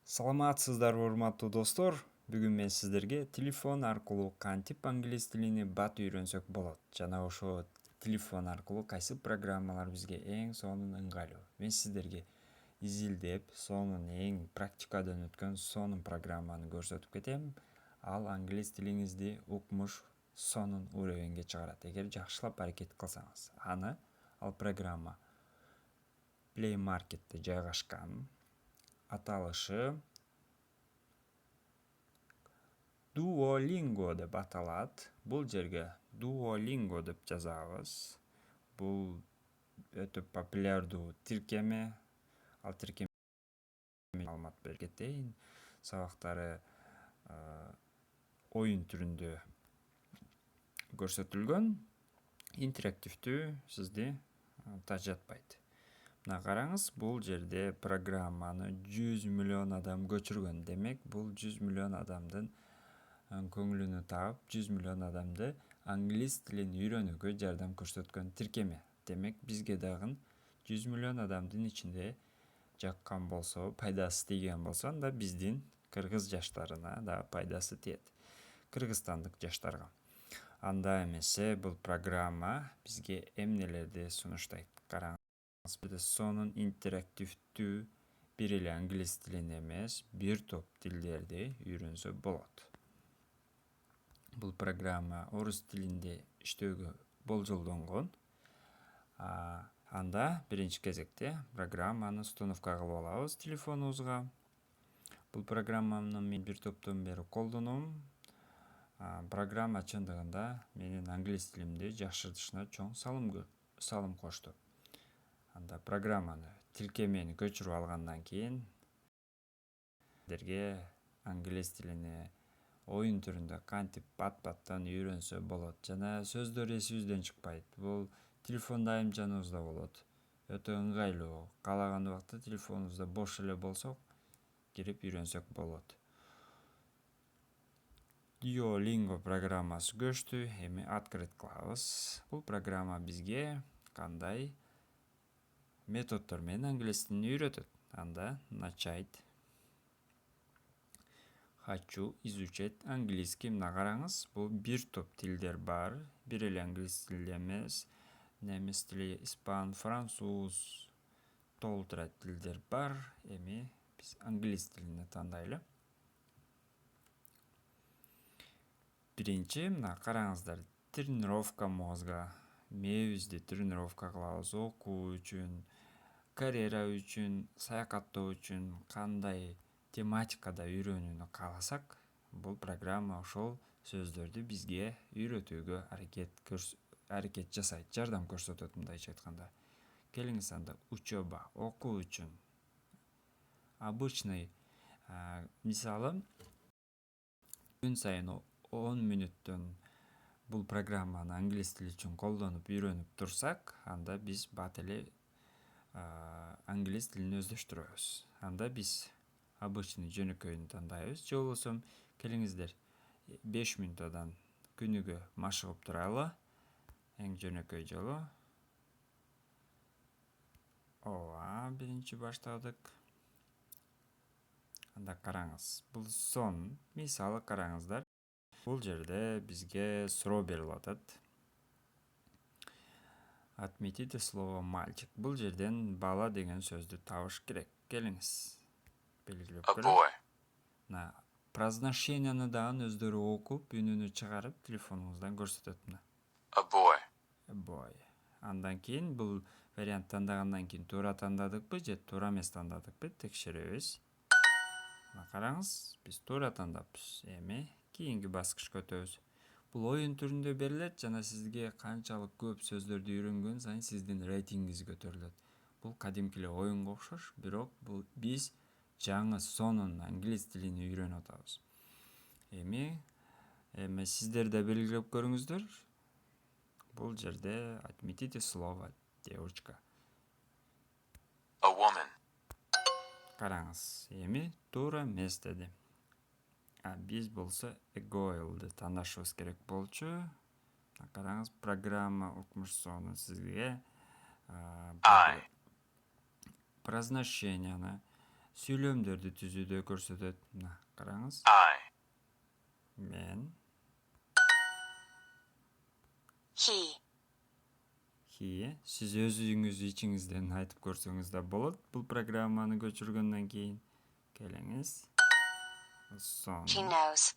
Саламатсыздарбы урматтуу достор. Бүгүн мен сиздерге телефон аркылуу кантип англис тилини бат үйрөнсөк болот жана ошо телефон аркылуу кайсы программалар бизге эң сонун ыңгайлуу. Мен сиздерге изилдеп, сонун эң практикадан өткөн сонун программаны көрсөтүп кетем. Ал англис тилиңизди укмуш сонун уровеньге чыгарат. Эгер жакшылап аракет кылсаңыз. Ал программа Play Market'te жайгашкан. Аталышы Duolingo деп аталат. Бул жерге Duolingo деп жазабыз. Бул өтө популярдуу тиркеме. Ал тиркеме маалымат берип кетейин. Сабактары оюн түрүндө көрсөтүлгөн. Интерактивдүү, сизди тажатпайт. Мына караңыз, бул жерде программаны 100 миллион адам көчүргөн. Демек, бул 100 миллион адамдын көңүлүнү таап, 100 миллион адамды англис тилин үйрөнүүгө жардам көрсөткөн тиркеме. Демек, бизге дагы 100 миллион адамдын ичинде жаккан болсо, пайдасы тийген болсо, анда биздин кыргыз жаштарына да пайдасы тиет. Кыргызстандык жаштарга. Анда эмесе бул программа бизге эмнелерди сунуштайт? Караңыз, бизде сонун интерактивдүү бир эле англис тилин эмес, бир топ тилдерди үйрөнсө болот. Бул программа орус тилинде иштөөгө болжолдонгон. Анда биринчи кезекте программаны установка кылып алабыз телефонубузга. Бул программаны мен бир топтон бери колдоном. Программа чындыгында менин англис тилимди жакшыртышына чоң салым кошту. Анда программаны, тиркемени көчүрүп алгандан кийин сиздерге англис тилини оюн түрүндө кантип бат-баттан үйрөнсө болот. Жана сөздөр эсибизден чыкпайт. Бул телефондо айым жаныбызда болот. Өтө ыңгайлуу. Каалаган убакта телефонубузда бош эле болсок, кирип үйрөнсөк болот. Duolingo программасы көчтү. Эми открыть кылабыз. Бул программа бизге кандай методдор менен англис тилин үйрөтөт. Анда начать. Хочу изучать английский. Мына караңыз, бул бир топ тилдер бар. Бир эле англис тили эмес. Немис тили, испан, француз, толтура тилдер бар. Эми биз англис тилини тандайлы. Биринчи, мына караңыздар, тренировка мозга. Мээбизди тренировка кылабыз окуу үчүн, карьера үчүн, саякаттоо үчүн, кандай тематикада үйрөнүүнү кааласак, бул программа ошол сөздөрдү бизге үйрөтүүгө аракет жасайт, жардам көрсөтөт, мындайча айтканда. Келиңиз, анда учеба, окуу үчүн. Обычный, мисалы, күн сайын 10 мүнөттөн бул программаны англис тили үчүн колдонуп үйрөнүп турсак, анда биз бат эле англис тилин өздөштүрөбүз. Анда биз обычный жөнөкөйүн тандайбыз. Же болбосо келиңиздер 5 мүнөттөн күнүгө машыгып туралы. Эң жөнөкөй жолу. Биринчи баштадык. Анда караңыз. Бул сон, мисалы караңыздар. Бул жерде бизге суроо берип атат. Отметите слово мальчик. Бул жерден бала деген сөздү табыш керек. Келиңиз. Белгилеп көрөйүн. Мына произношенияны дагы өздөрү окуп, үнүнү чыгарып, телефонуңуздан көрсөтөт. A boy. Андан кийин бул вариант тандагандан кийин туура тандадыкпы же туура эмес тандадыкпы текшеребиз. Мына караңыз, биз туура тандаппыз. Эми кийинки баскычка өтөбүз. Бул оюн түрүндө берилет жана сизге канчалык көп сөздөрдү үйрөнгөн сайын сиздин рейтингиңиз көтөрүлөт. Бул кадимки эле оюнга окшош, бирок бул биз жаңы сонун англис тилин үйрөнүп атабыз. Эми сиздер да белгилеп көрүңүздөр. Бул жерде отметите слово девочка. A woman. Караңыз, эми туура эмес деди. Биз болсо a girl'ды тандашыбыз керек болчу. Караңыз, программа укмуш сонун сизге произношенияны, Сүйлөмдөрдү түзүүдө көрсөтөт. Мына караңыз. Men. He. Siz өзүңүз ичиңизден айтып көрсөңүз да болот. Бул программаны көчүргөндөн кийин. Келиңиз. She knows.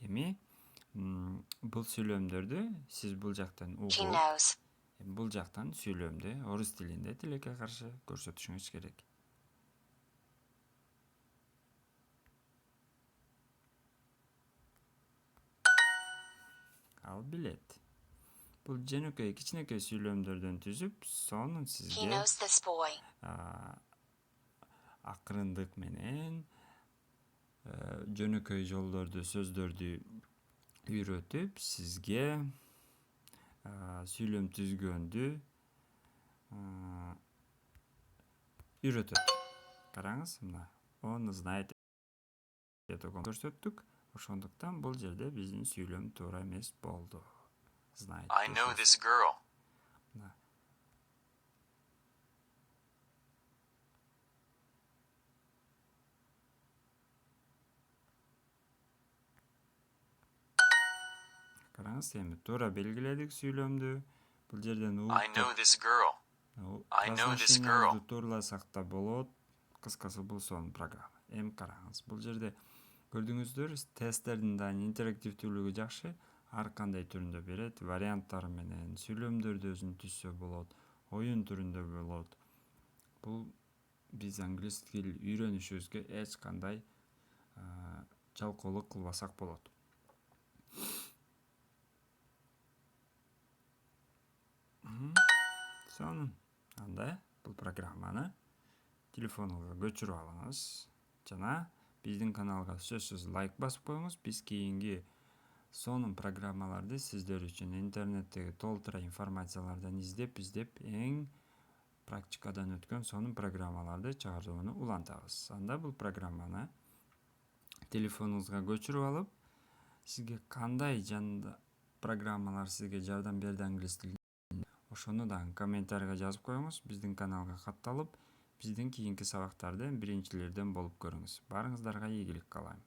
Эми бул сүйлөмдөрдү сиз бул жактан угуп, бул жактан сүйлөмдү орус тилинде тилекке каршы көрсөтүшүңүз керек. Ал билет. Бул жөнөкөй кичинекей сүйлөмдөрдөн түзүп, сонун сизге акырындык менен жөнөкөй жолдорду, сөздөрдү үйрөтүп, сизге сүйлөм түзгөндү үйрөтөт. Караңыз, мына. Он знает эту көрсөттүк. Ошондуктан бул жерде биздин сүйлөм туура эмес болду. I know this girl. Караңыз, эми туура белгиледик сүйлөмдү. Бул жерден I know this girl. I know this girl. Туураласак да болот. Кыскасы бул сонун программа. Эми караңыз, бул жерде көрдүңүздөр, тесттердин да интерактивдүүлүгү жакшы. Ар кандай түрүндө берет, варианттары менен сүйлөмдөрдү өзүн түзсө болот, оюн түрүндө болот. Бул биз англис тил үйрөнүшүбүзгө эч кандай жалкоолук кылбасак болот. Сонун. Анда бул программаны телефонуңузга көчүрүп алыңыз жана биздин каналга сөзсүз лайк басып коюңуз. Биз кийинки сонун программаларды сиздер үчүн интернеттеги толтура информациялардан издеп эң практикадан өткөн сонун программаларды чыгарууну улантабыз. Анда бул программаны телефонуңузга көчүрүп алып, сизге кандай программалар сизге жардам берди англис тилинде, ошону дагы комментарийга жазып коюңуз. Биздин каналга катталып, биздин кийинки сабактарды биринчилерден болуп көрүңүз. Барыңыздарга ийгилик каалайм.